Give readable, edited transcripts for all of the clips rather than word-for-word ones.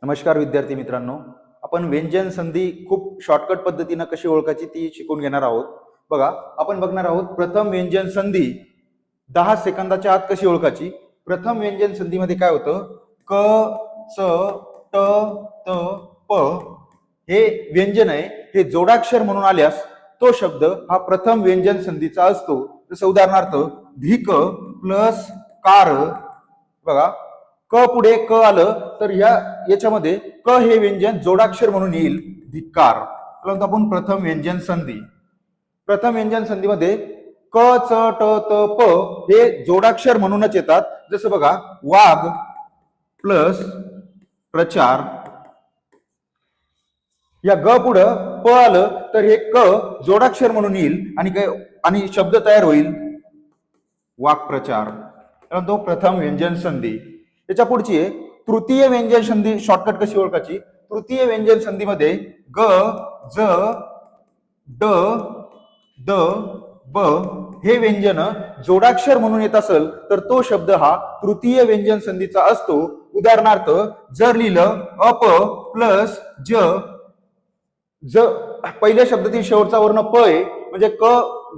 नमस्कार विद्यार्थी मित्रांनो, आपण व्यंजन संधी खूप शॉर्टकट पद्धतीने कशी ओळखायची ती शिकून घेणार आहोत. बघा, आपण बघणार आहोत प्रथम व्यंजन संधी 10 सेकंदाच्या आत कशी ओळखायची. प्रथम व्यंजन संधीमध्ये काय होतं, क च ट त प हे व्यंजन आहे, हे जोडाक्षर म्हणून आल्यास तो शब्द हा प्रथम व्यंजन संधीचा असतो. जसं उदाहरणार्थ धिक प्लस कार. बघा, क पुढे क आलं तर याच्यामध्ये क हे व्यंजन जोडाक्षर म्हणून येईल, धिक्कार. परंतु आपण प्रथम व्यंजन संधी, प्रथम व्यंजन संधीमध्ये क च ट त प हे जोडाक्षर म्हणूनच येतात. जसं बघा, वाघ प्लस प्रचार. या ग पुढं प आलं तर हे क जोडाक्षर म्हणून येईल आणि शब्द तयार होईल, वाक्प्रचार. परंतु प्रथम व्यंजन संधी. याच्या पुढची आहे तृतीय व्यंजन संधी. शॉर्टकट कशी ओळखायची. तृतीय व्यंजन संधीमध्ये ग ज ड द ब हे व्यंजन जोडाक्षर म्हणून येत असेल तर तो शब्द हा तृतीय व्यंजन संधीचा असतो. उदाहरणार्थ जर लिहिलं अप प्लस ज, पहिल्या शब्दातील शेवटचा वर्ण प आहे म्हणजे क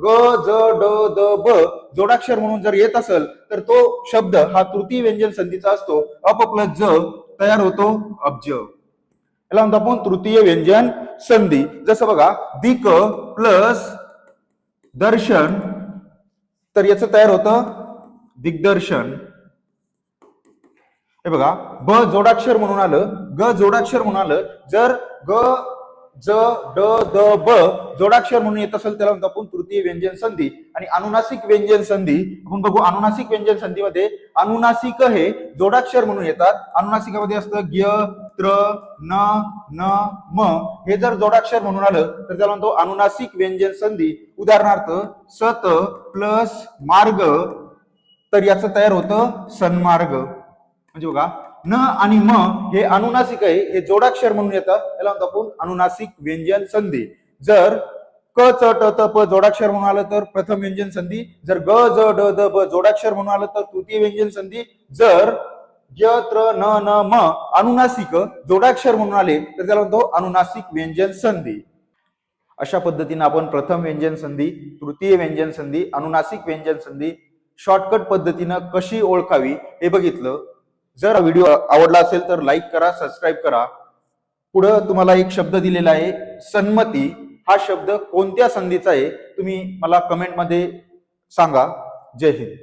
ग ज ड द ब जोडाक्षर म्हणून जर येत असेल तर तो शब्द हा तृतीय व्यंजन संधीचा असतो. अप प्लस ज तयार होतो अब्ज. याला म्हणतो आपण तृतीय व्यंजन संधी. जसं बघा, दिक प्लस दर्शन तर याचं तयार होतं दिग्दर्शन. हे बघा, ब जोडाक्षर म्हणून आलं, ग जोडाक्षर म्हणून आलं. जर ग ज ड द ब जोडाक्षर म्हणून येत असेल त्याला म्हणतो आपण तृतीय व्यंजन संधी. आणि अनुनासिक व्यंजन संधी आपण बघू. अनुनासिक व्यंजन संधीमध्ये अनुनासिक हे जोडाक्षर म्हणून येतात. अनुनासिकामध्ये असतं ग्य त्र न न म. हे जर जोडाक्षर म्हणून आलं तर त्याला म्हणतो अनुनासिक व्यंजन संधी. उदाहरणार्थ सत प्लस मार्ग तर याचं तयार होतं सन्मार्ग. म्हणजे बघा, न आणि म हे अनुनासिक आहे, हे जोडाक्षर म्हणून येतं, याला म्हणतो आपण अनुनासिक व्यंजन संधी. जर क च ट त प जोडाक्षर म्हणून आलं तर प्रथम व्यंजन संधी. जर ग ज ड द ब जोडाक्षर म्हणून आलं तर तृतीय व्यंजन संधी. जर य त्र न न म अनुनासिक जोडाक्षर म्हणून आले तर त्याला म्हणतो अनुनासिक व्यंजन संधी. अशा पद्धतीने आपण प्रथम व्यंजन संधी, तृतीय व्यंजन संधी, अनुनासिक व्यंजन संधी शॉर्टकट पद्धतीनं कशी ओळखावी हे बघितलं. जर व्हिडिओ आवडला असेल तर लाईक करा, सबस्क्राईब करा. पुढं तुम्हाला एक शब्द दिलेला आहे सन्मती. हा शब्द कोणत्या संधीचा आहे तुम्ही मला कमेंटमध्ये सांगा. जय हिंद.